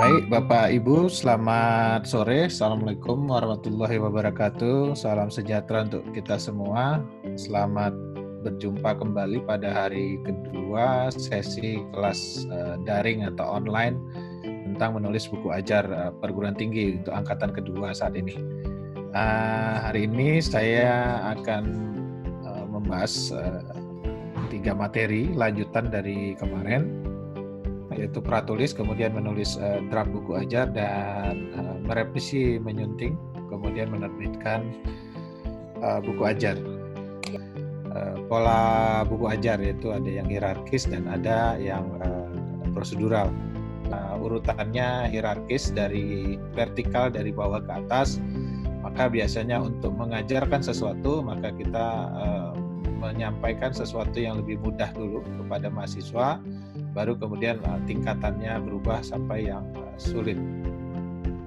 Baik, Bapak Ibu, selamat sore. Assalamualaikum warahmatullahi wabarakatuh. Salam sejahtera untuk kita semua. Selamat berjumpa kembali pada hari kedua sesi kelas daring atau online tentang menulis buku ajar perguruan tinggi untuk angkatan kedua saat ini. Hari ini saya akan membahas 3 materi lanjutan dari kemarin, yaitu pratulis, kemudian menulis draft buku ajar, dan merevisi, menyunting, kemudian menerbitkan buku ajar. Pola buku ajar yaitu ada yang hierarkis dan ada yang prosedural. Urutannya hierarkis dari vertikal, dari bawah ke atas. Maka biasanya untuk mengajarkan sesuatu, maka kita menyampaikan sesuatu yang lebih mudah dulu kepada mahasiswa, baru kemudian tingkatannya berubah sampai yang sulit.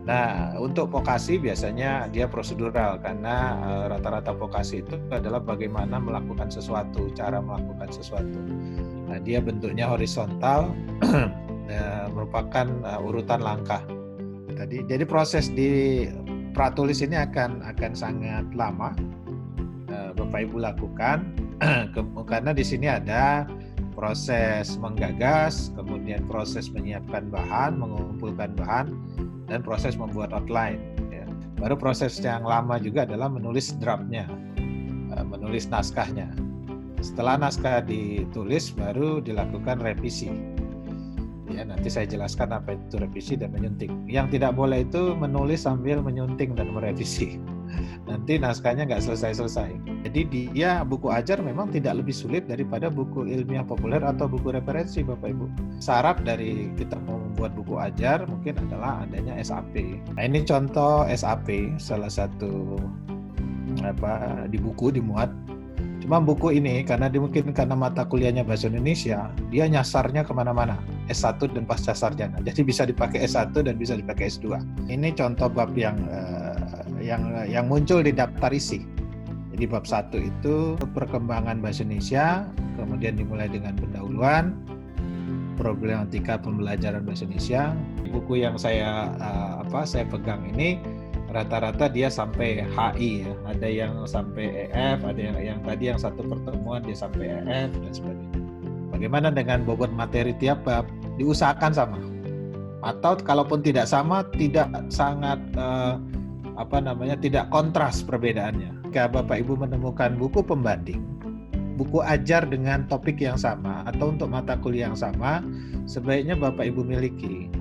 Nah, untuk vokasi biasanya dia prosedural, karena rata-rata vokasi itu adalah bagaimana melakukan sesuatu, cara melakukan sesuatu. Nah, dia bentuknya horizontal, merupakan urutan langkah. Jadi proses di pratulis ini akan sangat lama Bapak Ibu lakukan, karena di sini ada proses menggagas, kemudian proses menyiapkan bahan, mengumpulkan bahan, dan proses membuat outline. Baru proses yang lama juga adalah menulis draftnya, menulis naskahnya. Setelah naskah ditulis, baru dilakukan revisi. Nanti saya jelaskan apa itu revisi dan menyunting. Yang tidak boleh itu menulis sambil menyunting dan merevisi. Nanti naskahnya nggak selesai-selesai. Jadi dia buku ajar memang tidak lebih sulit daripada buku ilmiah populer atau buku referensi, Bapak Ibu. Syarat dari kita mau membuat buku ajar mungkin adalah adanya SAP. Nah, ini contoh SAP, salah satu di buku dimuat. Cuma buku ini karena mata kuliahnya bahasa Indonesia, dia nyasarnya kemana-mana, S1 dan pasca sarjana. Jadi bisa dipakai S1 dan bisa dipakai S2. Ini contoh bab yang muncul di daftar isi. Jadi bab 1 itu perkembangan bahasa Indonesia, kemudian dimulai dengan pendahuluan, problematika pembelajaran bahasa Indonesia. Buku yang saya pegang ini rata-rata dia sampai HI, ya. Ada yang sampai EF, ada yang tadi yang satu pertemuan dia sampai EF dan sebagainya. Bagaimana dengan bobot materi tiap bab? Diusahakan sama. Atau kalaupun tidak sama, tidak sangat tidak kontras perbedaannya. Jika Bapak Ibu menemukan buku pembanding, buku ajar dengan topik yang sama atau untuk mata kuliah yang sama, sebaiknya Bapak Ibu miliki,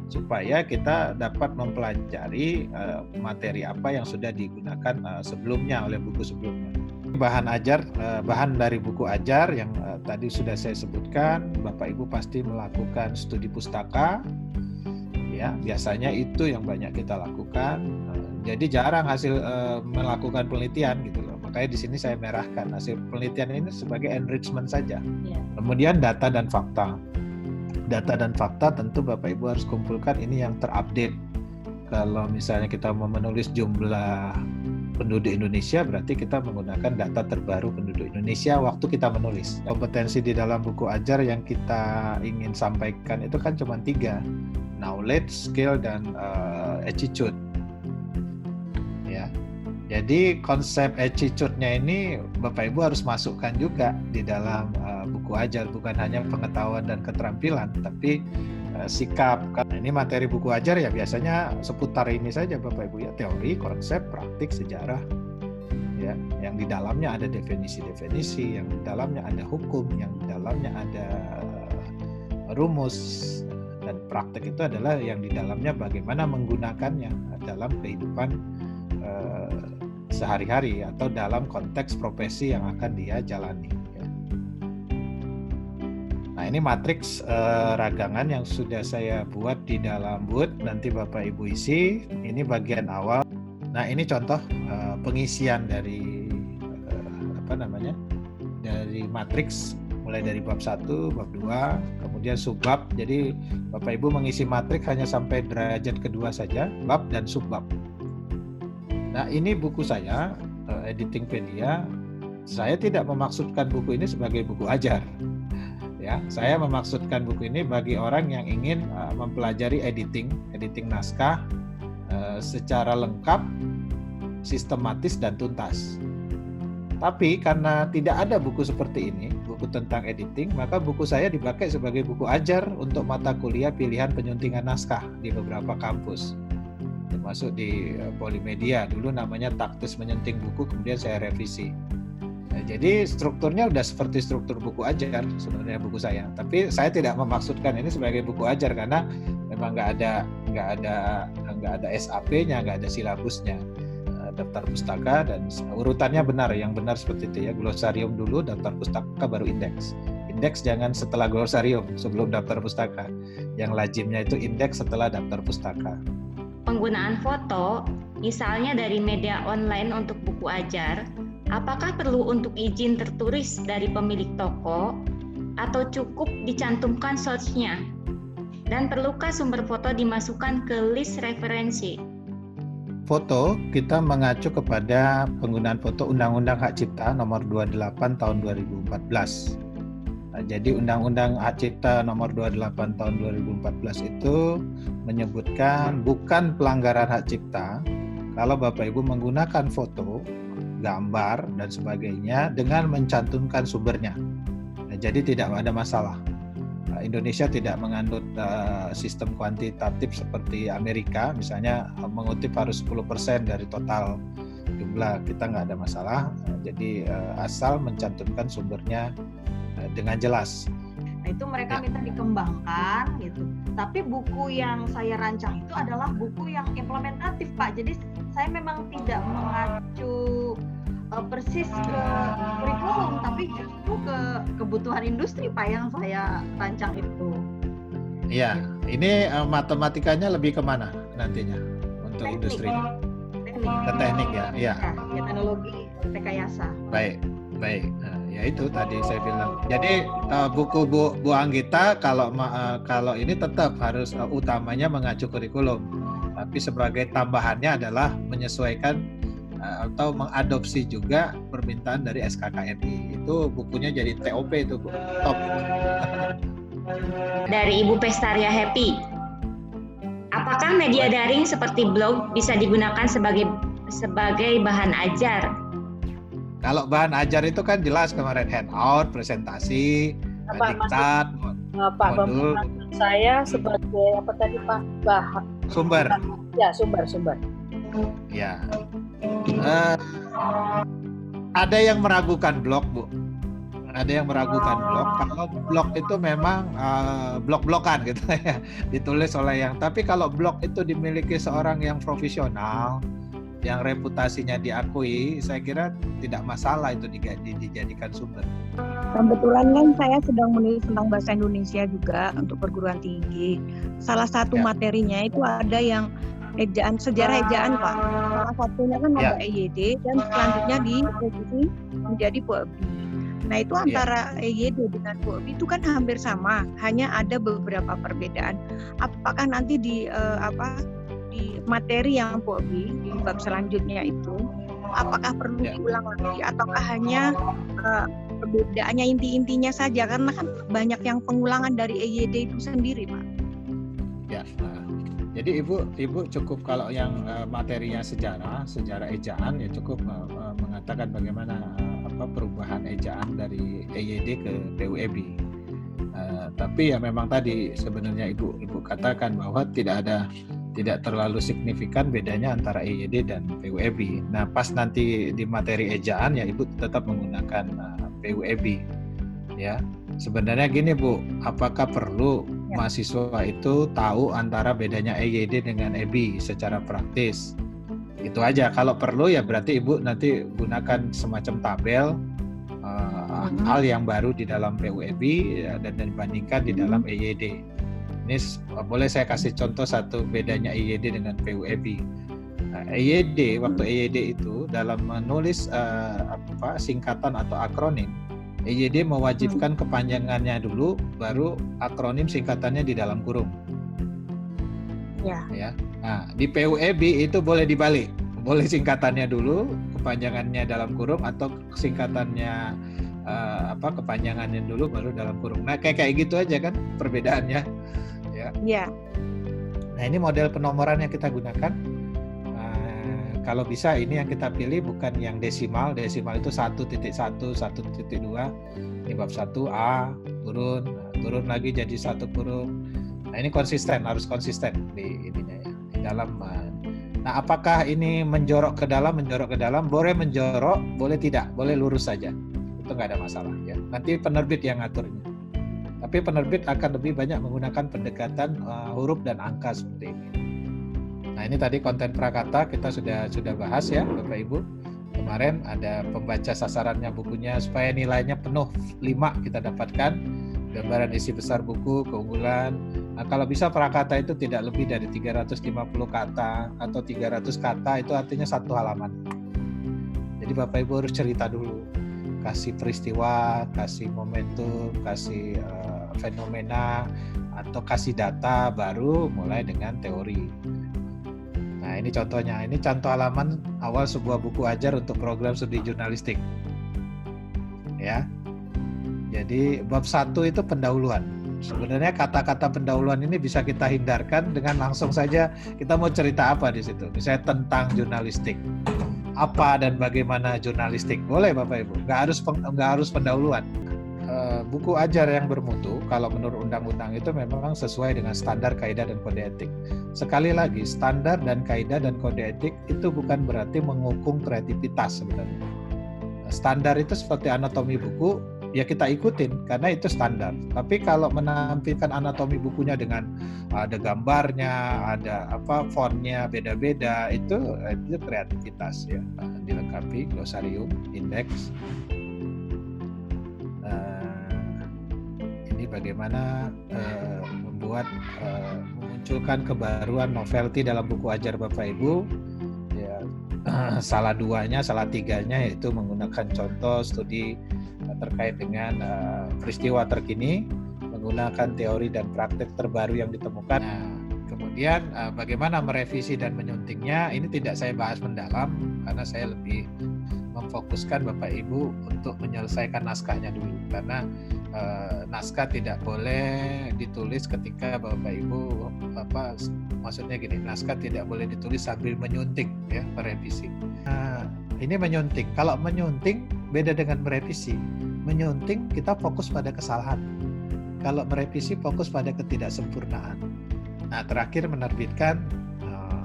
supaya kita dapat mempelajari materi apa yang sudah digunakan sebelumnya oleh buku sebelumnya. Bahan dari buku ajar yang tadi sudah saya sebutkan, Bapak Ibu pasti melakukan studi pustaka, ya biasanya itu yang banyak kita lakukan. Jadi jarang hasil melakukan penelitian gitu loh. Makanya di sini saya merahkan hasil penelitian ini sebagai enrichment saja. Kemudian data dan fakta. Data dan fakta tentu Bapak Ibu harus kumpulkan ini yang terupdate. Kalau misalnya kita mau menulis jumlah penduduk Indonesia, berarti kita menggunakan data terbaru penduduk Indonesia waktu kita menulis. Kompetensi di dalam buku ajar yang kita ingin sampaikan itu kan cuma 3, knowledge, skill, dan attitude. Ya. Jadi konsep attitude-nya ini Bapak Ibu harus masukkan juga di dalam buku ajar, bukan hanya pengetahuan dan keterampilan, tapi sikap. Nah, ini materi buku ajar ya biasanya seputar ini saja Bapak Ibu, ya, teori, konsep, praktik, sejarah. Ya, yang di dalamnya ada definisi-definisi, yang di dalamnya ada hukum, yang di dalamnya ada rumus, dan praktik itu adalah yang di dalamnya bagaimana menggunakannya dalam kehidupan sehari-hari atau dalam konteks profesi yang akan dia jalani. Nah, ini matriks ragangan yang sudah saya buat di dalam Word, nanti Bapak Ibu isi. Ini bagian awal. Nah, ini contoh pengisian dari dari matriks, mulai dari bab 1, bab 2, kemudian subbab. Jadi Bapak Ibu mengisi matriks hanya sampai derajat kedua saja, bab dan subbab. Nah, ini buku saya, Editingpedia. Saya tidak memaksudkan buku ini sebagai buku ajar. Ya, saya memaksudkan buku ini bagi orang yang ingin mempelajari editing naskah secara lengkap, sistematis dan tuntas. Tapi karena tidak ada buku seperti ini, buku tentang editing, maka buku saya dipakai sebagai buku ajar untuk mata kuliah pilihan penyuntingan naskah di beberapa kampus, termasuk di Polimedia. Dulu namanya taktis menyunting buku, kemudian saya revisi. Nah, jadi strukturnya udah seperti struktur buku ajar sebenarnya buku saya. Tapi saya tidak memaksudkan ini sebagai buku ajar karena memang nggak ada SAP-nya, nggak ada silabusnya. Daftar pustaka dan urutannya benar, yang benar seperti itu ya. Glosarium dulu, daftar pustaka, baru indeks. Indeks jangan setelah glosarium, sebelum daftar pustaka. Yang lazimnya itu indeks setelah daftar pustaka. Penggunaan foto, misalnya dari media online untuk buku ajar, apakah perlu untuk izin tertulis dari pemilik toko atau cukup dicantumkan source-nya? Dan perlukah sumber foto dimasukkan ke list referensi? Foto, kita mengacu kepada penggunaan foto Undang-Undang Hak Cipta nomor 28 tahun 2014. Nah, jadi Undang-Undang Hak Cipta nomor 28 tahun 2014 itu menyebutkan bukan pelanggaran hak cipta kalau Bapak Ibu menggunakan foto, gambar dan sebagainya dengan mencantumkan sumbernya. Nah, jadi tidak ada masalah. Indonesia tidak menganut sistem kuantitatif seperti Amerika, misalnya mengutip harus 10% dari total jumlah, kita nggak ada masalah. Jadi asal mencantumkan sumbernya dengan jelas. Nah, itu mereka minta dikembangkan gitu. Tapi buku yang saya rancang itu adalah buku yang implementatif, Pak. Jadi saya memang tidak mengacu persis ke kurikulum, tapi justru ke kebutuhan industri, Pak, yang saya rancang itu. Iya, ini matematikanya lebih kemana nantinya untuk Teknik. industri? Teknik. Ke teknik ya, iya. Ya, teknologi rekayasa. Baik. Nah, ya itu tadi saya bilang. Jadi buku Bu Anggita kalau ini tetap harus utamanya mengacu kurikulum, tapi sebagai tambahannya adalah menyesuaikan atau mengadopsi juga permintaan dari SKKNI. Itu bukunya jadi TOP itu, Bu. Top. Dari Ibu Pestaria Happy, apakah media daring seperti blog bisa digunakan sebagai bahan ajar? Kalau bahan ajar itu kan jelas kemarin handout, presentasi, diktat, modul. Saya sebagai apa tadi Pak? Bahan. Sumber. Ya, sumber. Ya. Ada yang meragukan blog, Bu. Ada yang meragukan blog. Kalau blog itu memang blog-blogan gitu ya, ditulis oleh yang. Tapi kalau blog itu dimiliki seorang yang profesional, yang reputasinya diakui, saya kira tidak masalah itu dijadikan sumber. Kebetulan kan saya sedang menulis tentang bahasa Indonesia juga untuk perguruan tinggi. Salah satu materinya itu ada yang ejaan, sejarah ejaan, Pak. Salah satunya kan ada EYD dan selanjutnya direvisi menjadi POEBI. Nah, itu antara EYD dengan POEBI itu kan hampir sama, hanya ada beberapa perbedaan. Apakah nanti di materi yang POEBI di bab selanjutnya itu apakah perlu diulang lagi ataukah hanya perbedaannya inti-intinya saja, karena kan banyak yang pengulangan dari EYD itu sendiri, Pak. Ya. Jadi Ibu cukup kalau yang materinya sejarah ejaan ya cukup mengatakan bagaimana perubahan ejaan dari EYD ke PUEBI. Tapi ya memang tadi sebenarnya Ibu katakan bahwa tidak terlalu signifikan bedanya antara EYD dan PUEBI. Nah, pas nanti di materi ejaan ya Ibu tetap menggunakan PUEBI. Ya. Sebenarnya gini, Bu, apakah perlu mahasiswa itu tahu antara bedanya EYD dengan EBI secara praktis? Itu aja. Kalau perlu ya berarti Ibu nanti gunakan semacam tabel hal yang baru di dalam PUEBI dan dibandingkan di dalam EYD. Ini boleh saya kasih contoh satu bedanya EYD dengan PUEBI. EYD, waktu EYD itu dalam menulis singkatan atau akronim, EYD mewajibkan kepanjangannya dulu, baru akronim singkatannya di dalam kurung. Ya. Nah, di PUEBI itu boleh dibalik, boleh singkatannya dulu, kepanjangannya dalam kurung, atau singkatannya kepanjangannya dulu baru dalam kurung. Nah kayak gitu aja kan perbedaannya ya. Iya. Nah ini model penomoran yang kita gunakan. Kalau bisa ini yang kita pilih bukan yang desimal itu 1.1, 1.2. Ini bab 1A turun lagi jadi 1 kurung. Nah ini harus konsisten di ininya ya, di dalam. Nah apakah ini menjorok ke dalam? Boleh menjorok, boleh tidak, boleh lurus saja. Itu nggak ada masalah ya. Nanti penerbit yang ngaturnya. Tapi penerbit akan lebih banyak menggunakan pendekatan huruf dan angka seperti ini. Nah ini tadi konten prakata kita sudah bahas ya Bapak Ibu. Kemarin ada pembaca sasarannya bukunya supaya nilainya penuh 5 kita dapatkan. Gambaran isi besar buku, keunggulan. Nah, kalau bisa prakata itu tidak lebih dari 350 kata atau 300 kata, itu artinya 1 halaman. Jadi Bapak Ibu harus cerita dulu. Kasih peristiwa, kasih momentum, kasih fenomena, atau kasih data, baru mulai dengan teori. Nah ini contohnya, ini contoh halaman awal sebuah buku ajar untuk program studi jurnalistik. Ya. Jadi bab 1 itu pendahuluan. Sebenarnya kata-kata pendahuluan ini bisa kita hindarkan dengan langsung saja kita mau cerita apa di situ. Misalnya tentang jurnalistik. Apa dan bagaimana jurnalistik. Boleh Bapak Ibu, nggak harus pendahuluan. Buku ajar yang bermutu kalau menurut undang-undang itu memang sesuai dengan standar, kaidah, dan kode etik. Sekali lagi, standar dan kaidah dan kode etik itu bukan berarti menghukum kreativitas sebenarnya. Standar itu seperti anatomi buku, ya kita ikutin karena itu standar. Tapi kalau menampilkan anatomi bukunya dengan ada gambarnya, ada fontnya beda-beda, itu kreativitas ya. Dilengkapi glosarium, indeks. Ini bagaimana memunculkan kebaruan novelty dalam buku ajar Bapak Ibu. Ya, salah 2-nya, salah 3-nya yaitu menggunakan contoh studi terkait dengan peristiwa terkini, menggunakan teori dan praktek terbaru yang ditemukan. Nah, kemudian bagaimana merevisi dan menyuntingnya, ini tidak saya bahas mendalam karena saya lebih memfokuskan Bapak Ibu untuk menyelesaikan naskahnya dulu, karena naskah tidak boleh ditulis ketika Bapak Ibu maksudnya gini, naskah tidak boleh ditulis sambil menyunting ya, merevisi. Nah, ini menyunting. Kalau menyunting beda dengan merevisi. Menyunting kita fokus pada kesalahan. Kalau merevisi fokus pada ketidaksempurnaan. Nah, terakhir menerbitkan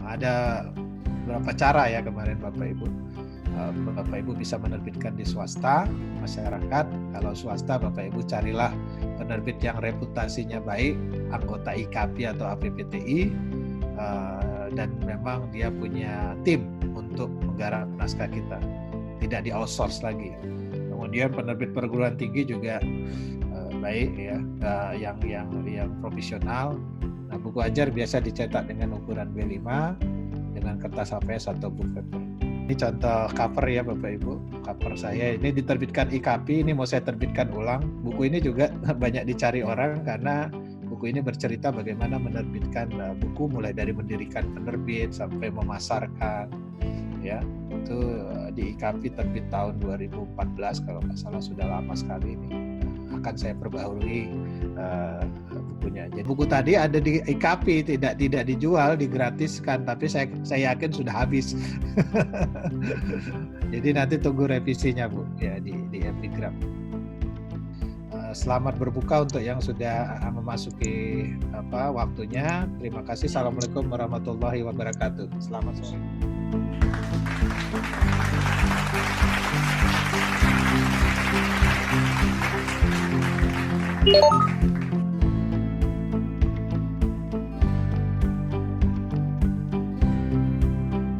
ada beberapa cara ya kemarin Bapak Ibu. Bapak Ibu bisa menerbitkan di swasta, masyarakat. Kalau swasta Bapak Ibu carilah penerbit yang reputasinya baik, anggota IKAPI atau APPTI, dan memang dia punya tim untuk menggarap naskah kita, tidak di outsource lagi. Kemudian penerbit perguruan tinggi juga baik ya, yang profesional. Nah, buku ajar biasa dicetak dengan ukuran B5 dengan kertas HVS atau book paper. Ini contoh cover ya Bapak Ibu, cover saya ini diterbitkan IKAPI, ini mau saya terbitkan ulang. Buku ini juga banyak dicari orang karena buku ini bercerita bagaimana menerbitkan buku, mulai dari mendirikan penerbit sampai memasarkan ya. Itu di IKAPI terbit tahun 2014 kalau nggak salah, sudah lama sekali ini. Akan saya perbaharui bukunya. Jadi buku tadi ada di IKAPI, tidak dijual, digratiskan, tapi saya yakin sudah habis. Jadi nanti tunggu revisinya Bu ya di Epigram. Selamat berbuka untuk yang sudah memasuki waktunya. Terima kasih. Assalamualaikum warahmatullahi wabarakatuh. Selamat sore.